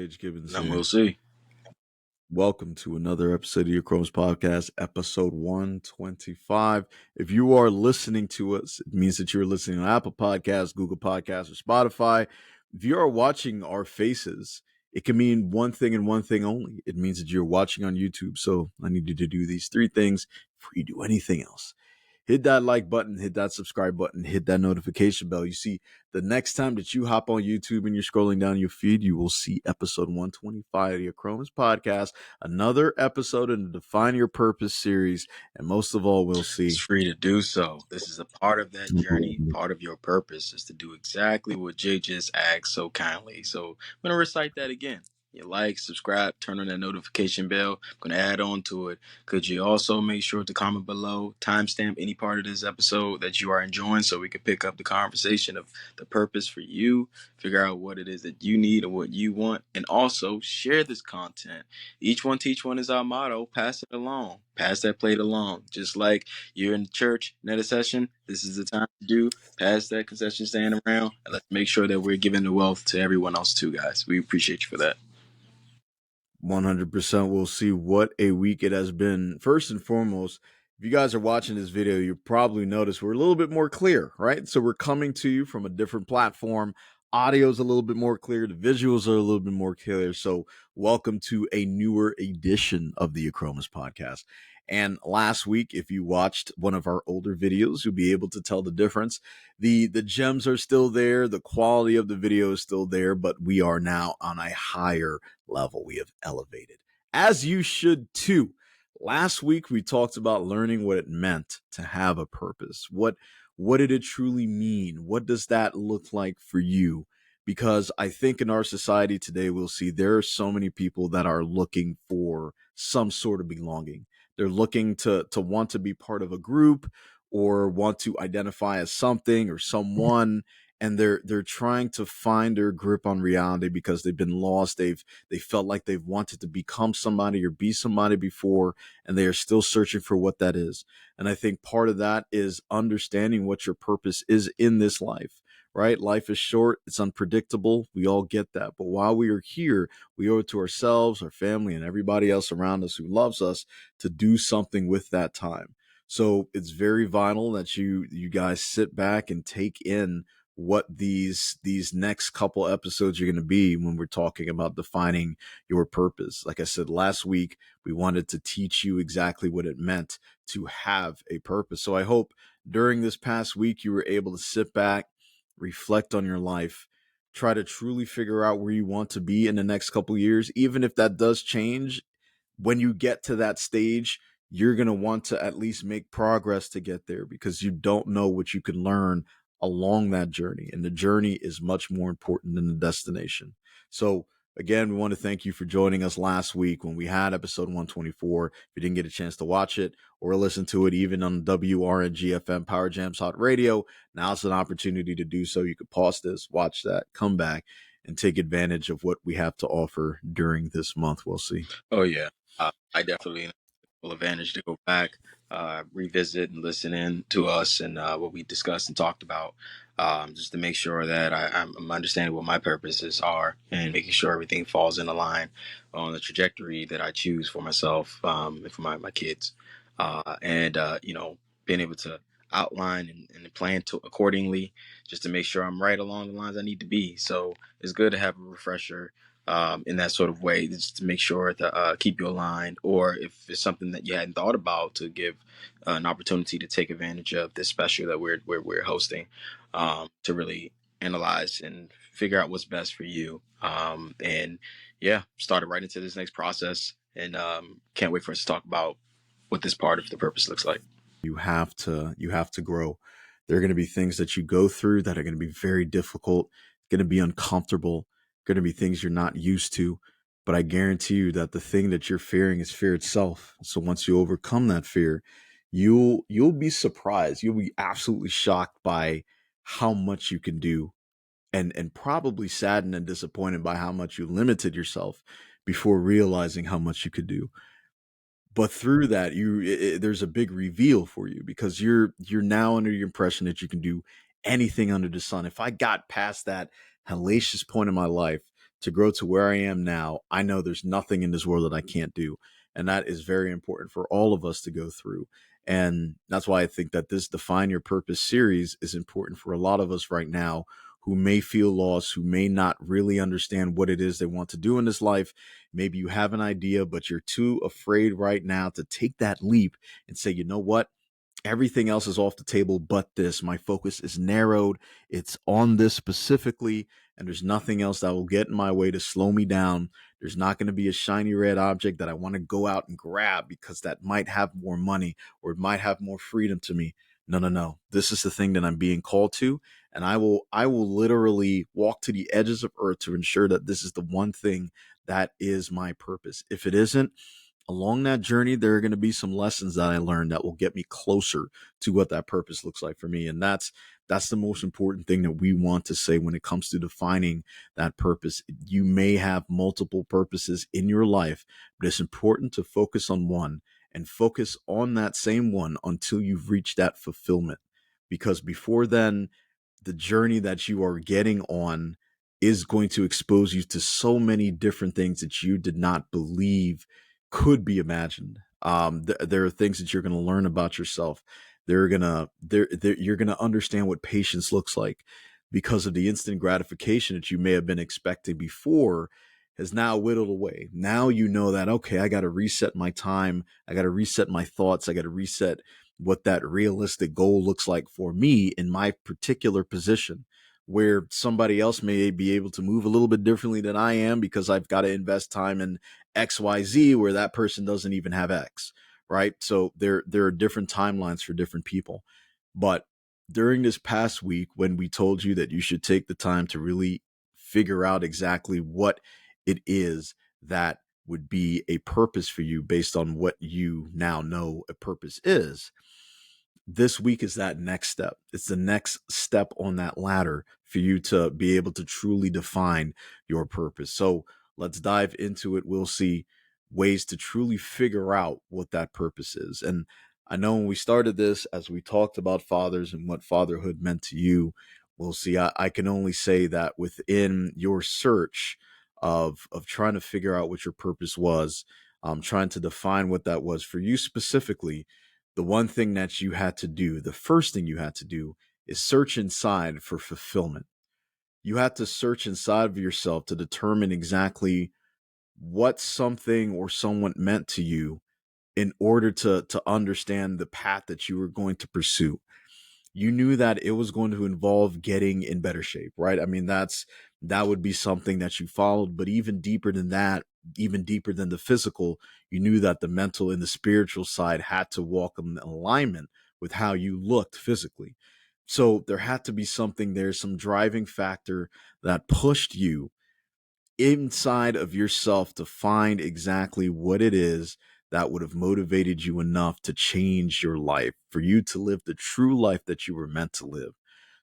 Sage Gibbons And here. we'll see. Welcome to another episode of the Achromous Podcast, episode 125. If you are listening to us, it means that you're listening on Apple Podcasts, Google Podcasts, or Spotify. If you are watching our faces, it can mean one thing and one thing only. It means that you're watching on YouTube. So I need you to do these three things before you do anything else. Hit that like button, hit that subscribe button, hit that notification bell. You see, the next time that you hop on YouTube and you're scrolling down your feed, you will see episode 125 of the Achromous Podcast, another episode in the Define Your Purpose series. And most of all, we'll see. It's free to do so. This is a part of that journey. Part of your purpose is to do exactly what Jay just asked so kindly. So I'm going to recite that again. You like, subscribe, turn on that notification bell. I'm going to add on to it. Could you also make sure to comment below, timestamp any part of this episode that you are enjoying so we can pick up the conversation of the purpose for you, figure out what it is that you need and what you want, and also share this content. Each one teach one is our motto. Pass it along. Pass that plate along. Just like you're in the church, net a session, this is the time to do. Pass that concession stand around, and let's make sure that we're giving the wealth to everyone else too, guys. We appreciate you for that. 100%. We'll see what a week it has been. First and foremost, if you guys are watching this video, you probably noticed we're a little bit more clear, right? So we're coming to you from a different platform. Audio's a little bit more clear. The visuals are a little bit more clear. So welcome to a newer edition of the Achromous Podcast. And last week, if you watched one of our older videos, you'll be able to tell the difference. The gems are still there. The quality of the video is still there, but we are now on a higher level. We have elevated, as you should too. Last week, we talked about learning what it meant to have a purpose. What did it truly mean? What does that look like for you? Because I think in our society today, we'll see there are so many people that are looking for some sort of belonging. They're looking to want to be part of a group or want to identify as something or someone. And they're trying to find their grip on reality because they've been lost. They felt like they've wanted to become somebody or be somebody before, and they are still searching for what that is. And I think part of that is understanding what your purpose is in this life, right? Life is short. It's unpredictable. We all get that. But while we are here, we owe it to ourselves, our family, and everybody else around us who loves us to do something with that time. So it's very vital that you guys sit back and take in what these next couple episodes are going to be when we're talking about defining your purpose. Like I said last week, we wanted to teach you exactly what it meant to have a purpose. So I hope during this past week you were able to sit back, reflect on your life, try to truly figure out where you want to be in the next couple of years. Even if that does change, when you get to that stage, you're going to want to at least make progress to get there because you don't know what you can learn along that journey. And the journey is much more important than the destination. So again, we want to thank you for joining us last week when we had episode 124. If you didn't get a chance to watch it or listen to it, even on WRNG FM Power Jams Hot Radio, now's an opportunity to do so. You could pause this, watch that, come back, and take advantage of what we have to offer during this month. We'll see. Oh, yeah. I definitely full advantage to go back, revisit and listen in to us and what we discussed and talked about, just to make sure that I'm understanding what my purposes are and making sure everything falls in line on the trajectory that I choose for myself and for my kids. Being able to outline and plan accordingly just to make sure I'm right along the lines I need to be. So it's good to have a refresher in that sort of way, just to make sure to keep you aligned, or if it's something that you hadn't thought about, to give an opportunity to take advantage of this special that we're hosting, to really analyze and figure out what's best for you. Started right into this next process, and can't wait for us to talk about what this part of the purpose looks like. You have to grow. There are going to be things that you go through that are going to be very difficult, going to be uncomfortable, going to be things you're not used to. But I guarantee you that the thing that you're fearing is fear itself. So once you overcome that fear, you'll be surprised. You'll be absolutely shocked by how much you can do, and probably saddened and disappointed by how much you limited yourself before realizing how much you could do. But through that, there's a big reveal for you because you're now under the impression that you can do anything under the sun. If I got past that hellacious point in my life to grow to where I am now, I know there's nothing in this world that I can't do. And that is very important for all of us to go through. And that's why I think that this Define Your Purpose series is important for a lot of us right now who may feel lost, who may not really understand what it is they want to do in this life. Maybe you have an idea, but you're too afraid right now to take that leap and say, you know what? Everything else is off the table but this. My focus is narrowed. It's on this specifically, and there's nothing else that will get in my way to slow me down. There's not going to be a shiny red object that I want to go out and grab because that might have more money or it might have more freedom to me. No, no, no. This is the thing that I'm being called to, and I will literally walk to the edges of earth to ensure that this is the one thing that is my purpose. If it isn't, along that journey, there are going to be some lessons that I learned that will get me closer to what that purpose looks like for me. And that's the most important thing that we want to say when it comes to defining that purpose. You may have multiple purposes in your life, but it's important to focus on one and focus on that same one until you've reached that fulfillment. Because before then, the journey that you are getting on is going to expose you to so many different things that you did not believe could be imagined. There are things that you're going to learn about yourself. You're gonna understand what patience looks like because of the instant gratification that you may have been expecting before has now whittled away. Now you know that, okay, I got to reset my time. I got to reset my thoughts. I got to reset what that realistic goal looks like for me in my particular position, where somebody else may be able to move a little bit differently than I am because I've got to invest time in XYZ where that person doesn't even have X, right? So there are different timelines for different people. But during this past week, when we told you that you should take the time to really figure out exactly what it is that would be a purpose for you based on what you now know a purpose is, this week is that next step. It's the next step on that ladder for you to be able to truly define your purpose. So let's dive into it. We'll see ways to truly figure out what that purpose is. And I know when we started this, as we talked about fathers and what fatherhood meant to you, we'll see. I can only say that within your search of trying to figure out what your purpose was, trying to define what that was for you specifically, the one thing that you had to do, the first thing you had to do is search inside for fulfillment. You had to search inside of yourself to determine exactly what something or someone meant to you in order to understand the path that you were going to pursue. You knew that it was going to involve getting in better shape, right? I mean, that would be something that you followed, but even deeper than that, even deeper than the physical, you knew that the mental and the spiritual side had to walk in alignment with how you looked physically. So there had to be something there, some driving factor that pushed you inside of yourself to find exactly what it is that would have motivated you enough to change your life, for you to live the true life that you were meant to live.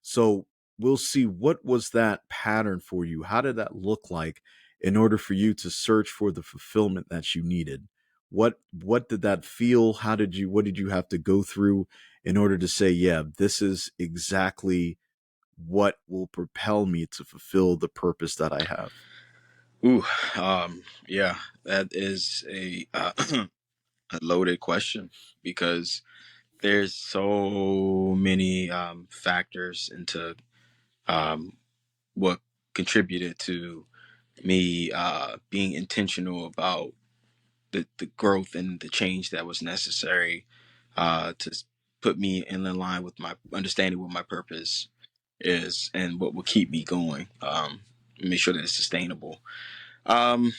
So we'll see, what was that pattern for you? How did that look like in order for you to search for the fulfillment that you needed? What did that feel? What did you have to go through in order to say, yeah, this is exactly what will propel me to fulfill the purpose that I have? Ooh, yeah, that is a loaded question because there's so many factors into um, what contributed to me being intentional about the growth and the change that was necessary to put me in line with my understanding what my purpose is and what will keep me going. Make sure that it's sustainable. Um,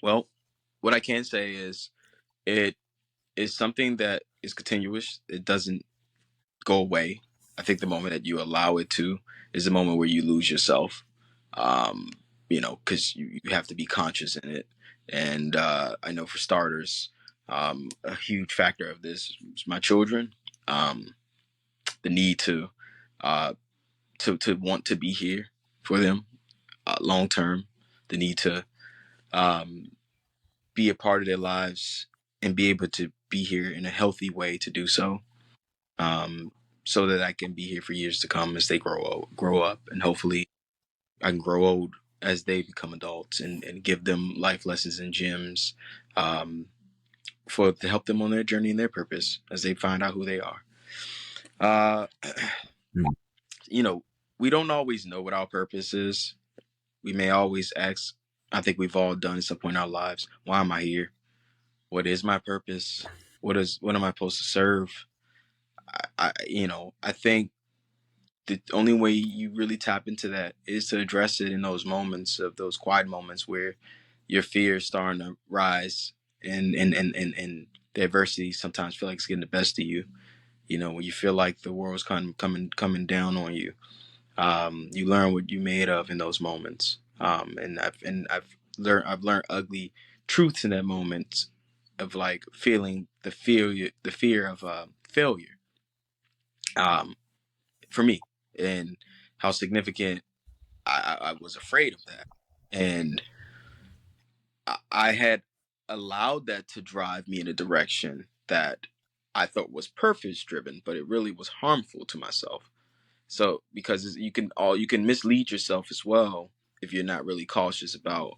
well, what I can say is it is something that is continuous. It doesn't go away. I think the moment that you allow it to is the moment where you lose yourself. Um, because you have to be conscious in it. And I know for starters, a huge factor of this is my children. The need uh, to want to be here for them long term. The need to um, be a part of their lives and be able to be here in a healthy way to do so. Um, so that I can be here for years to come as they grow up, and hopefully I can grow old as they become adults, and give them life lessons and gems, um, for to help them on their journey and their purpose as they find out who they are. Uh, Mm. you know, we don't always know what our purpose is. We may always ask, I think we've all done at some point in our lives, why am I here? What is my purpose? What am I supposed to serve? I think the only way you really tap into that is to address it in those moments, of those quiet moments where your fear is starting to rise, and the adversity sometimes feel like it's getting the best of you. When you feel like the world's kind of coming down on you, you learn what you're made of in those moments. I've learned ugly truths in that moment of like feeling the fear of failure, um, for me, and how significant I was afraid of that. And I had allowed that to drive me in a direction that I thought was purpose driven, but it really was harmful to myself. So because you can mislead yourself as well if you're not really cautious about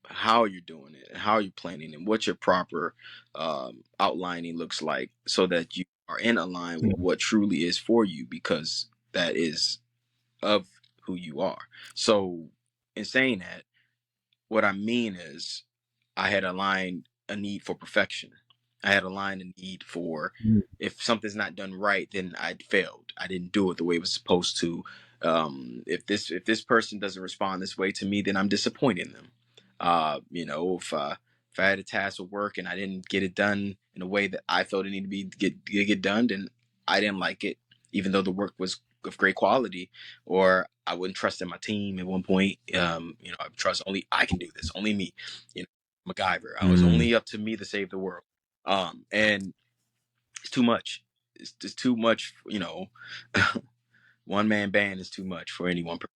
how you're doing it and how you're planning and what your proper outlining looks like, so that you are in align with what truly is for you, because that is of who you are. So in saying that, what I mean is, I had aligned a need for perfection. I had aligned a need for, Mm. if something's not done right, then I'd failed. I didn't do it the way it was supposed to. If this person doesn't respond this way to me, then I'm disappointing them. If I had a task of work and I didn't get it done in a way that I felt it needed to be get done, then I didn't like it, even though the work was of great quality. Or I wouldn't trust in my team at one point. I trust only I can do this, only me. You know, MacGyver. I was Mhm. only up to me to save the world. And it's too much. It's too much. One man band is too much for any one person.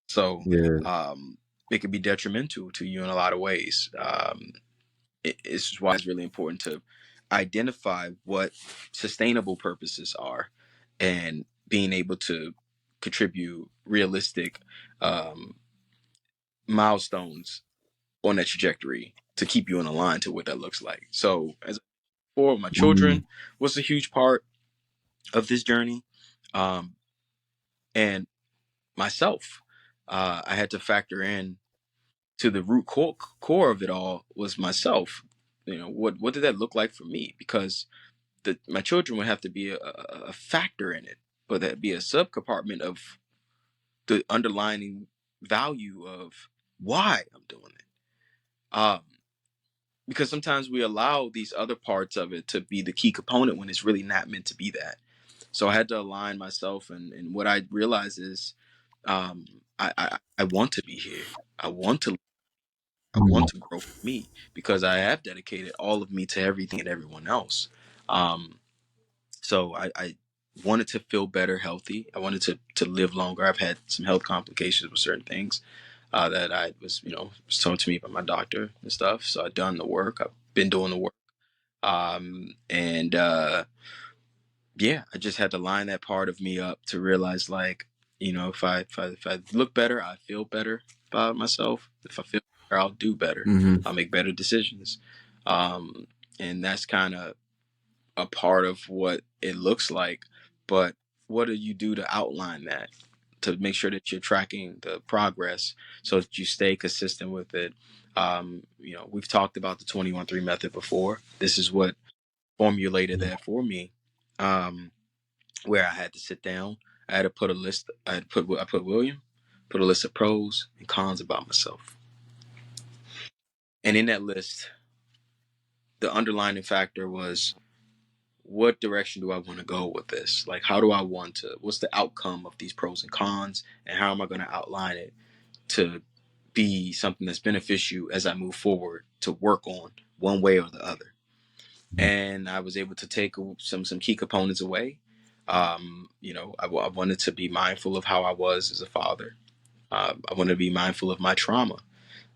So Yeah. um, it could be detrimental to you in a lot of ways. It's why it's really important to identify what sustainable purposes are, and being able to contribute realistic um, milestones on that trajectory to keep you in a line to what that looks like. So, as for my Mhm. children, was a huge part of this journey, um, and myself. I had to factor in to the root core of it all was myself. What did that look like for me? Because my children would have to be a factor in it, but that'd be a subcompartment of the underlining value of why I'm doing it. Um, because sometimes we allow these other parts of it to be the key component when it's really not meant to be that. So I had to align myself, and what I realized is, um, I want to be here. I want to I Mhm. want to grow for me, because I have dedicated all of me to everything and everyone else. Um, so I wanted to feel better, healthy. I wanted to live longer. I've had some health complications with certain things that I was told to me by my doctor and stuff. So I've done the work. I've been doing the work. And Yeah, I just had to line that part of me up to realize, like, if I look better, I feel better about myself. If I feel better, I'll do better. Mhm. I'll make better decisions. Um, and that's kind of a part of what it looks like. But what do you do to outline that, to make sure that you're tracking the progress so that you stay consistent with it? We've talked about the 21-3 method before. This is what formulated that for me. Um, where I had to sit down. I had to put a list. I put William, put a list of pros and cons about myself, and in that list, the underlining factor was, what direction do I want to go with this? Like, how do I want to? What's the outcome of these pros and cons, and how am I going to outline it to be something that's beneficial as I move forward to work on one way or the other? And I was able to take some key components away. I wanted to be mindful of how I was as a father. I wanted to be mindful of my trauma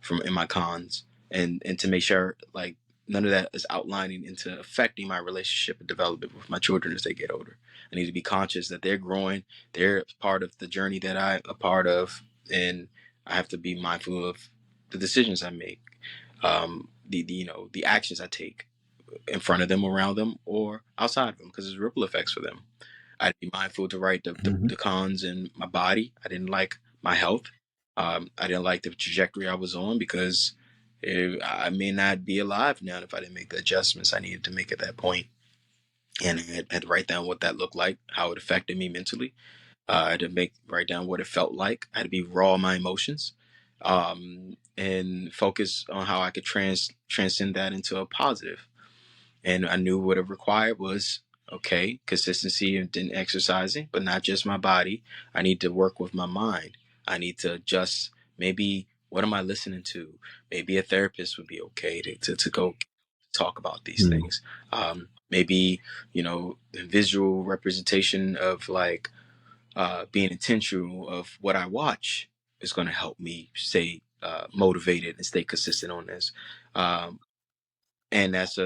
from in my cons, and to make sure, like, none of that is outlining into affecting my relationship and development with my children as they get older. I need to be conscious that they're growing, they're part of the journey that I'm a part of, and I have to be mindful of the decisions I make, the actions I take in front of them, around them, or outside of them, because there's ripple effects for them. I'd be mindful to write the cons in my body. I didn't like my health. I didn't like the trajectory I was on, because I may not be alive now if I didn't make the adjustments I needed to make at that point. And I had to write down what that looked like, how it affected me mentally. I had to write down what it felt like. I had to be raw in my emotions, and focus on how I could transcend that into a positive. And I knew what it required was, okay, consistency in exercising, but not just my body. I need to work with my mind. I need to adjust. Maybe, what am I listening to? Maybe a therapist would be okay to go talk about these Mm. things. Maybe, visual representation of, like, being intentional of what I watch is going to help me stay motivated and stay consistent on this. Um, and that's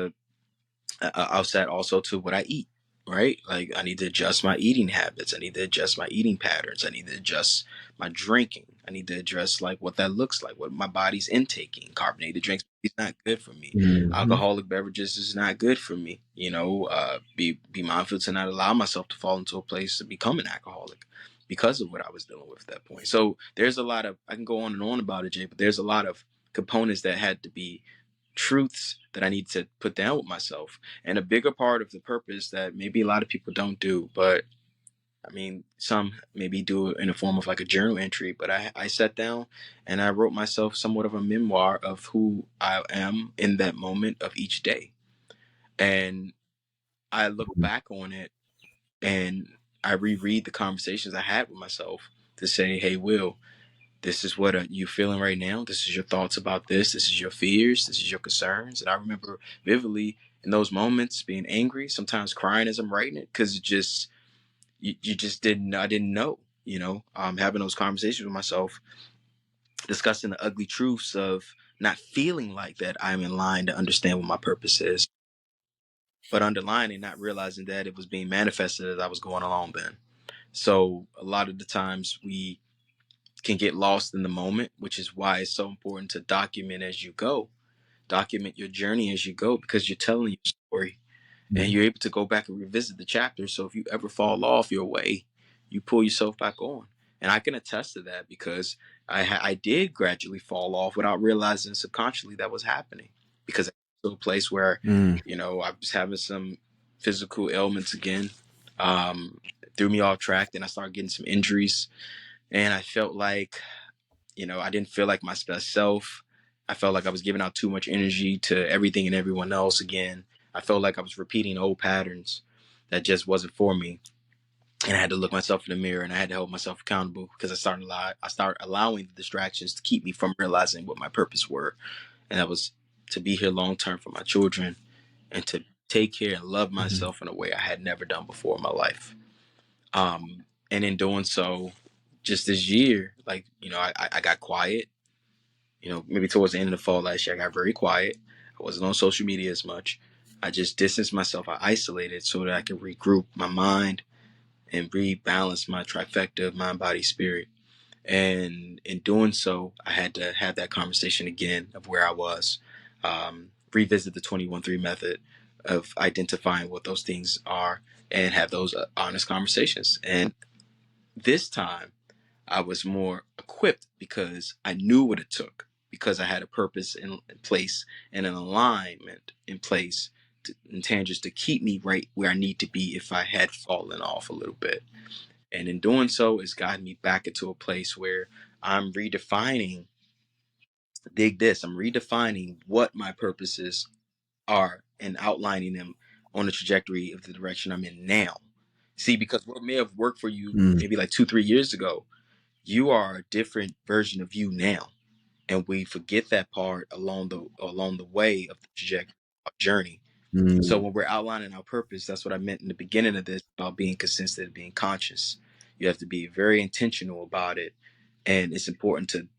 I'll set also to what I eat, right? Like, I need to adjust my eating habits. I need to adjust my eating patterns. I need to adjust my drinking. I need to address, like, what that looks like, what my body's intaking. Carbonated drinks is not good for me. Mhm. Alcoholic beverages is not good for me. Be mindful to not allow myself to fall into a place to become an alcoholic because of what I was dealing with at that point. So there's a lot of, I can go on and on about it, Jay, but there's a lot of components that had to be truths that I need to put down with myself. And a bigger part of the purpose that maybe a lot of people don't do, but I mean, some maybe do it in the form of like a journal entry, but I sat down and I wrote myself somewhat of a memoir of who I am in that moment of each day. And I look Mhm. back on it and I reread the conversations I had with myself to say, hey, Will, this is what you feeling right now. This is your thoughts about this. This is your fears. This is your concerns. And I remember vividly in those moments being angry, sometimes crying as I'm writing it, because it just, you just didn't, I didn't know, having those conversations with myself, discussing the ugly truths of not feeling like that I'm in line to understand what my purpose is, but underlining, not realizing that it was being manifested as I was going along then. So a lot of the times we can get lost in the moment, which is why it's so important to document as you go. Document your journey as you go, because you're telling your story and Mhm. you're able to go back and revisit the chapter. So if you ever fall off your way, you pull yourself back on. And I can attest to that, because I did gradually fall off without realizing subconsciously that was happening, because I got to a place where, Mm. I was having some physical ailments again, um, threw me off track. Then I started getting some injuries, and I felt like, I didn't feel like my best self. I felt like I was giving out too much energy to everything and everyone else again. I felt like I was repeating old patterns that just wasn't for me. And I had to look myself in the mirror and I had to hold myself accountable, because I started allowing the distractions to keep me from realizing what my purpose were. And that was to be here long term for my children and to take care and love Mhm. myself in a way I had never done before in my life. And in doing so, just this year, like, I got quiet. Maybe towards the end of the fall last year, I got very quiet. I wasn't on social media as much. I just distanced myself. I isolated so that I could regroup my mind and rebalance my trifecta of mind, body, spirit. And in doing so, I had to have that conversation again of where I was, revisit the 21-3 method of identifying what those things are and have those honest conversations. And this time, I was more equipped because I knew what it took, because I had a purpose in place and an alignment in place in tangents to keep me right where I need to be if I had fallen off a little bit. And in doing so, it's gotten me back into a place where I'm redefining, dig this, I'm redefining what my purposes are and outlining them on the trajectory of the direction I'm in now. See, because what may have worked for you Mm. maybe like 2, 3 years ago, you are a different version of you now, and we forget that part along the way of the trajectory of journey. So Mm. when we're outlining our purpose, that's what I meant in the beginning of this about being consistent, being conscious. You have to be very intentional about it, and it's important to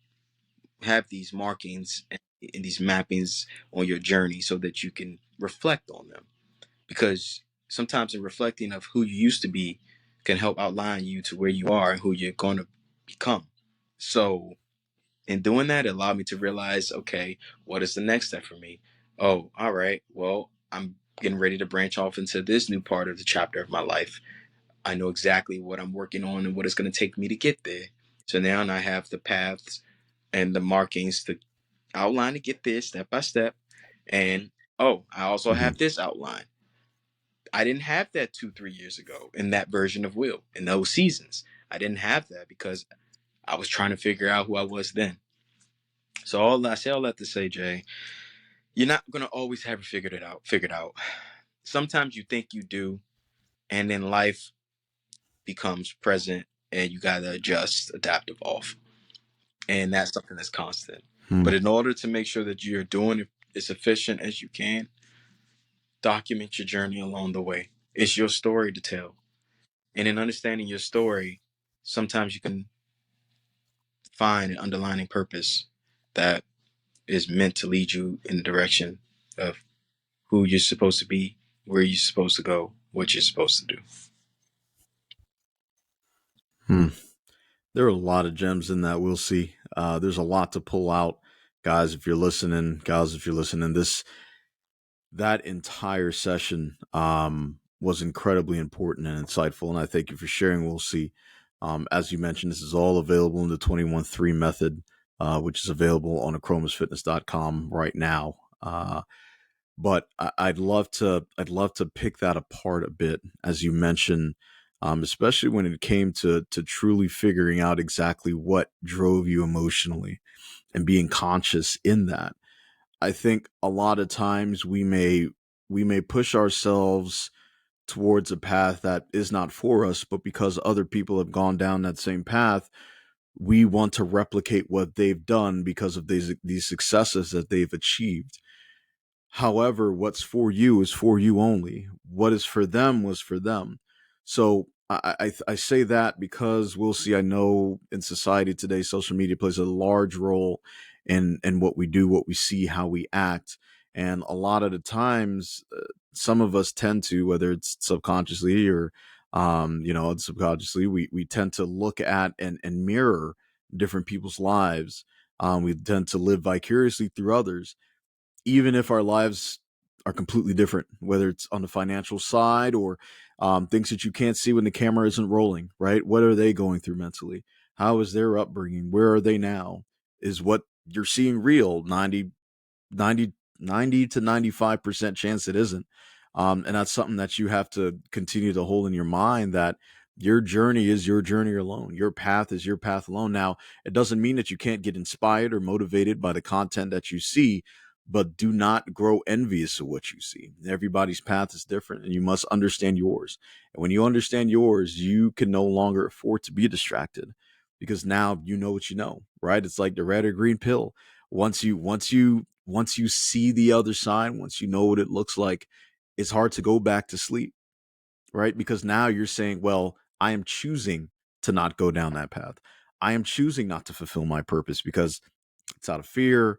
have these markings and these mappings on your journey so that you can reflect on them, because sometimes in reflecting of who you used to be can help outline you to where you are and who you're going to become. So And doing that allowed me to realize, okay, what is the next step for me? Oh, all right. Well, I'm getting ready to branch off into this new part of the chapter of my life. I know exactly what I'm working on and what it's going to take me to get there. So now I have the paths and the markings to outline to get there step by step. And oh, I also Mhm. have this outline. I didn't have that 2, 3 years ago in that version of Will in those seasons. I didn't have that because I was trying to figure out who I was then. So I say all that to say, Jay, you're not gonna always have it figured it out. Figured out. Sometimes you think you do, and then life becomes present, and you gotta adjust, adapt, evolve, and that's something that's constant. Hmm. But in order to make sure that you're doing it as efficient as you can, document your journey along the way. It's your story to tell, and in understanding your story, sometimes you can find an underlying purpose that is meant to lead you in the direction of who you're supposed to be, where you're supposed to go, what you're supposed to do. Hmm. There are a lot of gems in that. We'll see. There's a lot to pull out, guys. If you're listening, this that entire session was incredibly important and insightful, and I thank you for sharing. We'll see. As you mentioned, this is all available in the 21-3 method, which is available on achromosfitness.com right now. But I'd love to pick that apart a bit, as you mentioned, especially when it came to truly figuring out exactly what drove you emotionally and being conscious in that. I think a lot of times we may push ourselves towards a path that is not for us, but because other people have gone down that same path, we want to replicate what they've done because of these successes that they've achieved. However, what's for you is for you only. What is for them was for them. So I say that because we'll see. I know in society today, social media plays a large role in what we do, what we see, how we act, and a lot of the times, some of us tend to, whether it's subconsciously or subconsciously, we tend to look at and mirror different people's lives. We tend to live vicariously through others even if our lives are completely different, whether it's on the financial side or things that you can't see when the camera isn't rolling, right? What are they going through mentally? How is their upbringing? Where are they now? Is what you're seeing real? 90 to 95% chance it isn't. And that's something that you have to continue to hold in your mind, that your journey is your journey alone. Your path is your path alone. Now, it doesn't mean that you can't get inspired or motivated by the content that you see, but do not grow envious of what you see. Everybody's path is different, and you must understand yours. And when you understand yours, you can no longer afford to be distracted, because now you know what you know, right? It's like the red or green pill. Once you see the other side, once you know what it looks like, it's hard to go back to sleep, right? Because now you're saying, well, I am choosing to not go down that path. I am choosing not to fulfill my purpose because it's out of fear,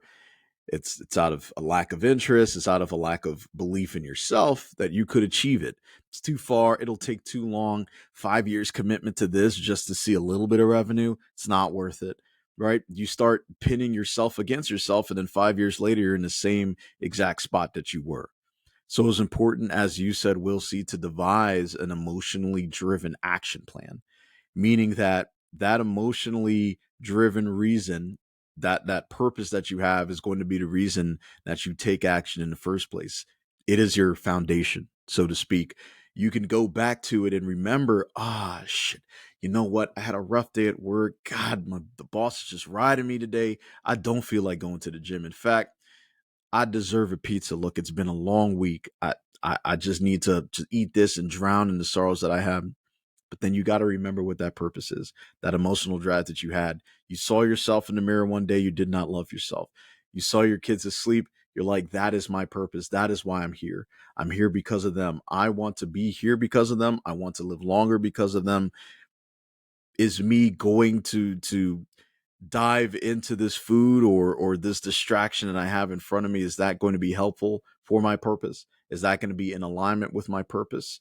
it's out of a lack of interest, it's out of a lack of belief in yourself that you could achieve it. It's too far, it'll take too long. 5 years commitment to this just to see a little bit of revenue, it's not worth it, right? You start pinning yourself against yourself, and then 5 years later you're in the same exact spot that you were. So it's important, as you said, Will C, to devise an emotionally driven action plan, meaning that that emotionally driven reason, that purpose that you have, is going to be the reason that you take action in the first place. It is your foundation, so to speak. You can go back to it and remember, shit, you know what, I had a rough day at work. God, the boss is just riding me today. I don't feel like going to the gym. In fact, I deserve a pizza. Look, it's been a long week. I just need to eat this and drown in the sorrows that I have. But then you got to remember what that purpose is, that emotional drive that you had. You saw yourself in the mirror one day, you did not love yourself. You saw your kids asleep, you're like, that is my purpose. That is why I'm here. I'm here because of them. I want to be here because of them. I want to live longer because of them. Is me going to dive into this food or this distraction that I have in front of me, is that going to be helpful for my purpose? Is that going to be in alignment with my purpose?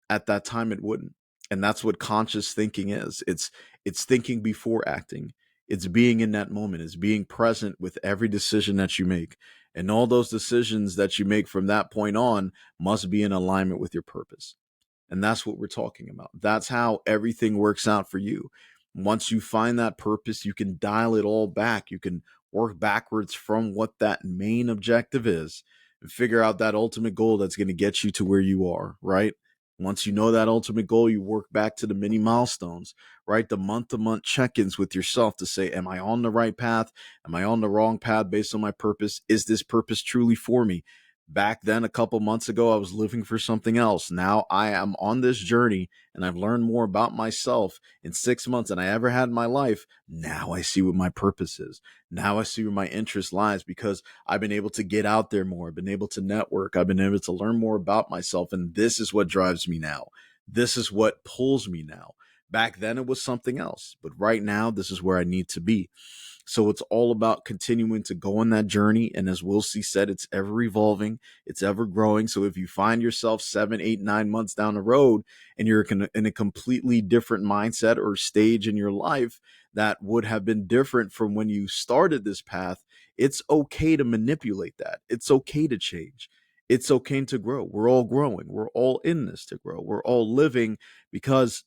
At that time it wouldn't. And that's what conscious thinking is. It's thinking before acting. It's being in that moment, it's being present with every decision that you make. And all those decisions that you make from that point on must be in alignment with your purpose. And that's what we're talking about. That's how everything works out for you. Once you find that purpose, you can dial it all back. You can work backwards from what that main objective is and figure out that ultimate goal that's going to get you to where you are, right? Once you know that ultimate goal, you work back to the mini milestones, right? The month to month check ins with yourself to say, am I on the right path? Am I on the wrong path based on my purpose? Is this purpose truly for me? Back then, a couple months ago, I was living for something else. Now I am on this journey and I've learned more about myself in 6 months than I ever had in my life. Now I see what my purpose is. Now I see where my interest lies because I've been able to get out there more. I've been able to network. I've been able to learn more about myself. And this is what drives me now. This is what pulls me now. Back then, it was something else. But right now, this is where I need to be. So it's all about continuing to go on that journey. And as Wilsey said, it's ever evolving, it's ever growing. So if you find yourself 7, 8, 9 months down the road and you're in a completely different mindset or stage in your life that would have been different from when you started this path, it's okay to manipulate that. It's okay to change. It's okay to grow. We're all growing. We're all in this to grow. We're all living because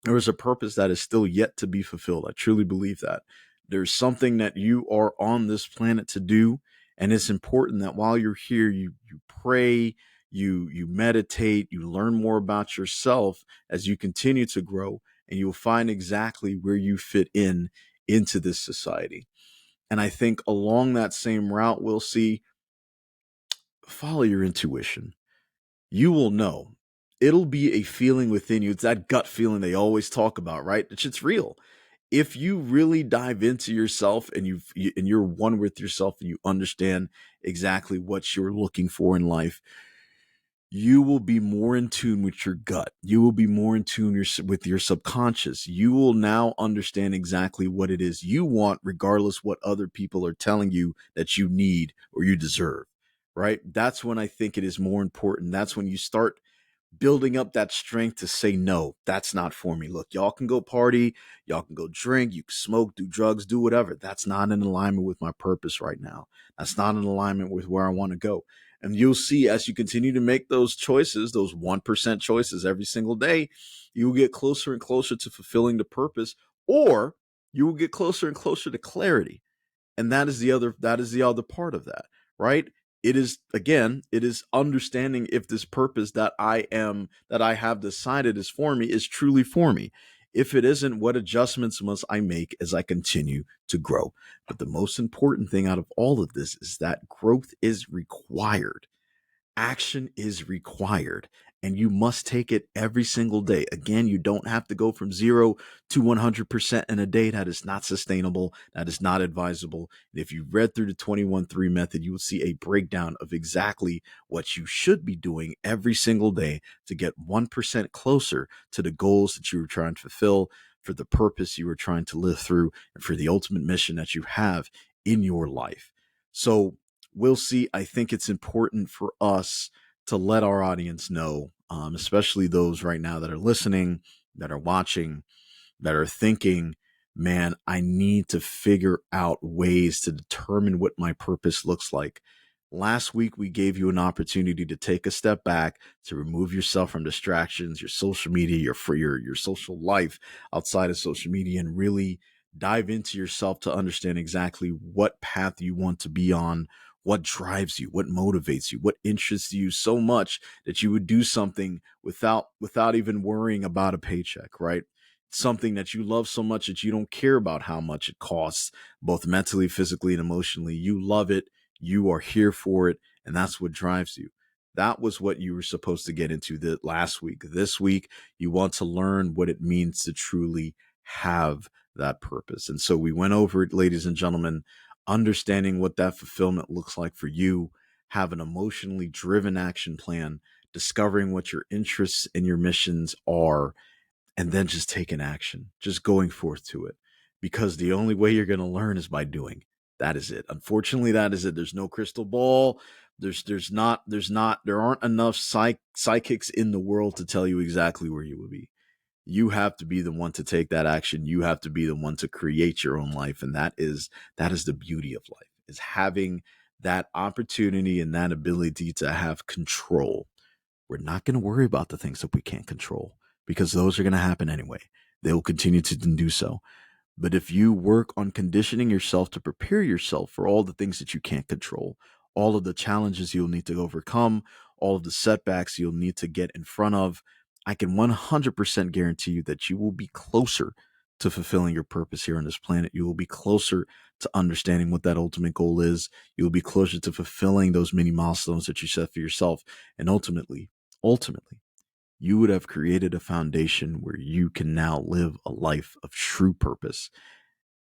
there is a purpose that is still yet to be fulfilled. I truly believe that. There's something that you are on this planet to do. And it's important that while you're here, you pray, you meditate, you learn more about yourself as you continue to grow, and you'll find exactly where you fit in into this society. And I think along that same route, we'll see follow your intuition. You will know. It'll be a feeling within you. It's that gut feeling they always talk about, right? It's real. If you really dive into yourself and you're one with yourself and you understand exactly what you're looking for in life, you will be more in tune with your gut. You will be more in tune with your subconscious. You will now understand exactly what it is you want, regardless what other people are telling you that you need or you deserve, right? That's when I think it is more important. That's when you start building up that strength to say, no, that's not for me. Look, y'all can go party, y'all can go drink, you can smoke, do drugs, do whatever. That's not in alignment with my purpose right now. That's not in alignment with where I want to go. And you'll see as you continue to make those choices, those 1% choices every single day, you will get closer and closer to fulfilling the purpose, or you will get closer and closer to clarity. And that is the other part of that, right? It is, again, it is understanding if this purpose that I have decided is for me is truly for me. If it isn't, what adjustments must I make as I continue to grow? But the most important thing out of all of this is that growth is required. Action is required, and you must take it every single day. Again, you don't have to go from 0 to 100% in a day. That is not sustainable. That is not advisable. And if you read through the 21-3 method, you will see a breakdown of exactly what you should be doing every single day to get 1% closer to the goals that you were trying to fulfill, for the purpose you were trying to live through, and for the ultimate mission that you have in your life. So we'll see. I think it's important for us to let our audience know, especially those right now that are listening, that are watching, that are thinking, man, I need to figure out ways to determine what my purpose looks like. Last week, we gave you an opportunity to take a step back, to remove yourself from distractions, your social media, your social life outside of social media, and really dive into yourself to understand exactly what path you want to be on, what drives you, what motivates you, what interests you so much that you would do something without even worrying about a paycheck, right? Something that you love so much that you don't care about how much it costs, both mentally, physically, and emotionally. You love it, you are here for it, and that's what drives you. That was what you were supposed to get into the last week. This week, you want to learn what it means to truly have that purpose. And so we went over it, ladies and gentlemen, understanding what that fulfillment looks like for you, have an emotionally driven action plan, discovering what your interests and your missions are, and then just taking action, just going forth to it. Because the only way you're going to learn is by doing. That is it. Unfortunately, that is it. There's no crystal ball. There aren't enough psychics in the world to tell you exactly where you will be. You have to be the one to take that action. You have to be the one to create your own life. And that is the beauty of life, is having that opportunity and that ability to have control. We're not going to worry about the things that we can't control, because those are going to happen anyway. They'll continue to do so. But if you work on conditioning yourself to prepare yourself for all the things that you can't control, all of the challenges you'll need to overcome, all of the setbacks you'll need to get in front of, I can 100% guarantee you that you will be closer to fulfilling your purpose here on this planet. You will be closer to understanding what that ultimate goal is. You will be closer to fulfilling those many milestones that you set for yourself. And ultimately, you would have created a foundation where you can now live a life of true purpose.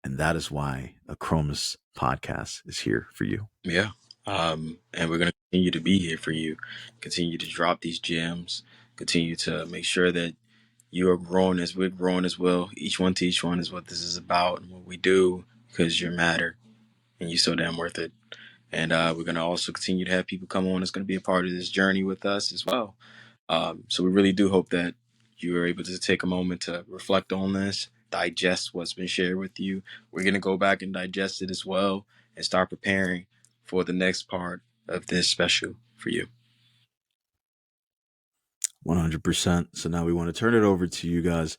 And that is why Achromous Podcast is here for you. Yeah. And we're going to continue to be here for you, continue to drop these gems, continue to make sure that you are growing as we're growing as well. Each one to each one is what this is about and what we do, because you matter and you're so damn worth it. And we're going to also continue to have people come on that's going to be a part of this journey with us as well. So we really do hope that you are able to take a moment to reflect on this, digest what's been shared with you. We're going to go back and digest it as well and start preparing for the next part of this special for you. 100%. So now we want to turn it over to you guys.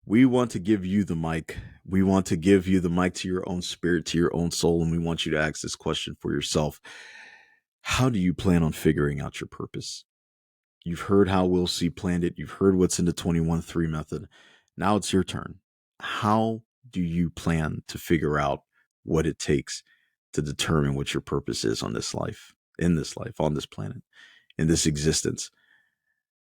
We want to give you the mic. We want to give you the mic to your own spirit, to your own soul. And we want you to ask this question for yourself. How do you plan on figuring out your purpose? You've heard how Will C planned it. You've heard what's in the 21-3 method. Now it's your turn. How do you plan to figure out what it takes to determine what your purpose is on this life, in this life, on this planet, in this existence?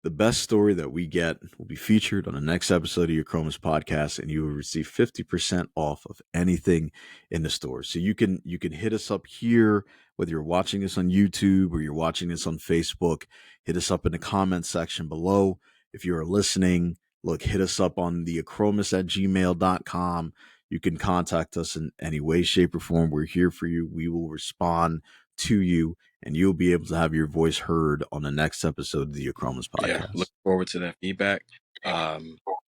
The best story that we get will be featured on the next episode of your Achromous Podcast, and you will receive 50% off of anything in the store. So you can hit us up here, whether you're watching this on YouTube or you're watching this on Facebook. Hit us up in the comment section below. If you're listening, look, hit us up on the achromous@gmail.com. You can contact us in any way, shape, or form. We're here for you. We will respond to you, and you'll be able to have your voice heard on the next episode of the Achromous Podcast. Yeah, look forward to that feedback.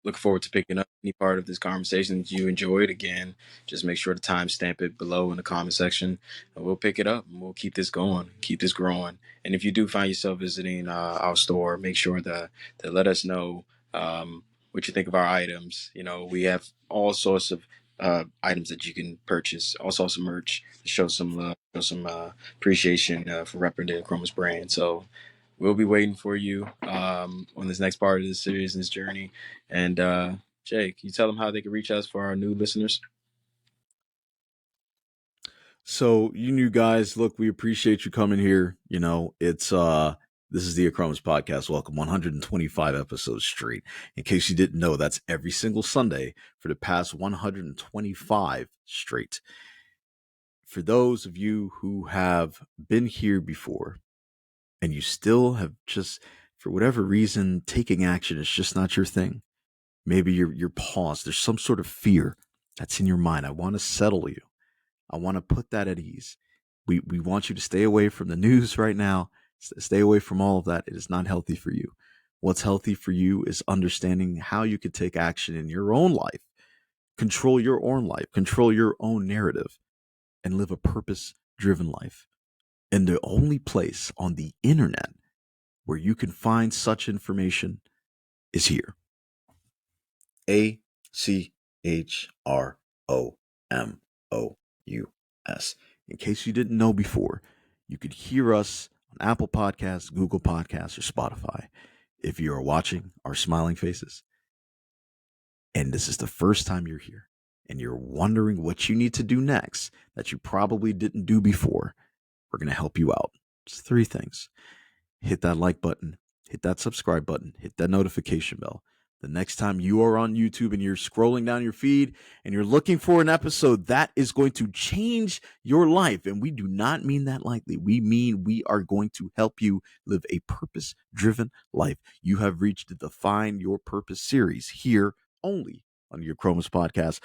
Look forward to picking up any part of this conversation that you enjoyed. Again, just make sure to timestamp it below in the comment section, and we'll pick it up and we'll keep this going, keep this growing. And if you do find yourself visiting our store, make sure to let us know what you think of our items. You know, we have all sorts of items that you can purchase, all sorts of merch to show some love, show some appreciation for repping the Achromous brand. So we'll be waiting for you on this next part of this series and this journey. And Jay, can you tell them how they can reach us for our new listeners? So you new guys, look, we appreciate you coming here. You know, it's this is the Achromous Podcast. Welcome, 125 episodes straight. In case you didn't know, that's every single Sunday for the past 125 straight. For those of you who have been here before and you still have just, for whatever reason, taking action is just not your thing. Maybe you're paused. There's some sort of fear that's in your mind. I want to settle you. I want to put that at ease. We want you to stay away from the news right now. Stay away from all of that. It is not healthy for you. What's healthy for you is understanding how you could take action in your own life, control your own life, control your own narrative, and live a purpose-driven life. And the only place on the internet where you can find such information is here. ACHROMOUS. In case you didn't know before, you could hear us on Apple Podcasts, Google Podcasts, or Spotify. If you are watching our smiling faces, and this is the first time you're here, and you're wondering what you need to do next that you probably didn't do before, we're going to help you out. It's 3 things. Hit that like button, hit that subscribe button, hit that notification bell. The next time you are on YouTube and you're scrolling down your feed and you're looking for an episode that is going to change your life, and we do not mean that lightly. We mean we are going to help you live a purpose-driven life. You have reached the Define Your Purpose series here only on your Achromous Podcast.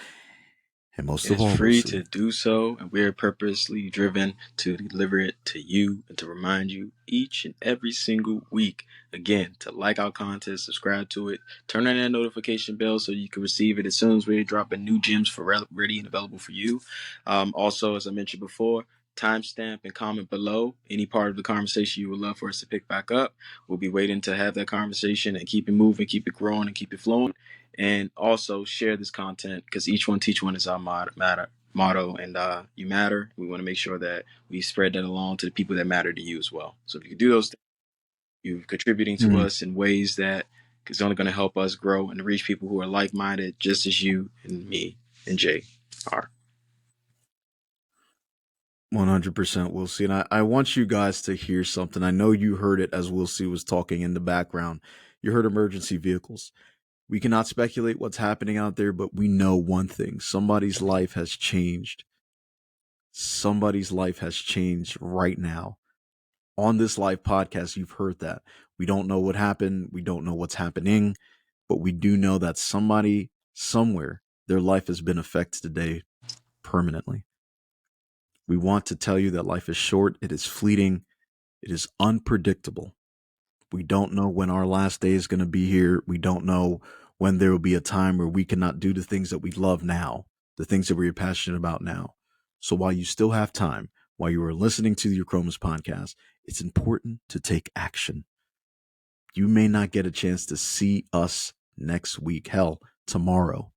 And most It of is all, we'll free see. to do so, and we are purposely driven to deliver it to you and to remind you each and every single week, again, to like our content, subscribe to it, turn on that notification bell so you can receive it as soon as we're dropping new gems for ready and available for you. Also, as I mentioned before, timestamp and comment below any part of the conversation you would love for us to pick back up. We'll be waiting to have that conversation and keep it moving, keep it growing, and keep it flowing. And also share this content because each one teach one is our motto, and you matter. We want to make sure that we spread that along to the people that matter to you as well. So if you can do those things, you're contributing to Mm, us in ways that is only going to help us grow and reach people who are like-minded, just as you and me and Jay are. 100% we'll see. And I want you guys to hear something. I know you heard it as We'll See was talking in the background. You heard emergency vehicles. We cannot speculate what's happening out there, but we know one thing. Somebody's life has changed. Somebody's life has changed right now. On this live podcast, you've heard that. We don't know what happened. We don't know what's happening, but we do know that somebody, somewhere, their life has been affected today permanently. We want to tell you that life is short, it is fleeting, it is unpredictable. We don't know when our last day is going to be here. We don't know when there will be a time where we cannot do the things that we love now, the things that we're passionate about now. So while you still have time, while you are listening to the Achromous Podcast, it's important to take action. You may not get a chance to see us next week, hell, tomorrow.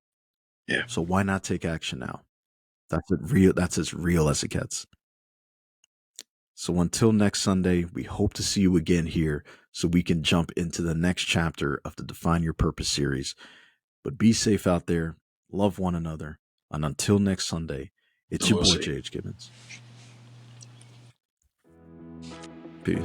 Yeah. So why not take action now? That's as real as it gets. So until next Sunday, we hope to see you again here so we can jump into the next chapter of the Define Your Purpose series. But be safe out there, love one another, and until next Sunday, it's your We'll boy see. J.H. Gibbons. Peace.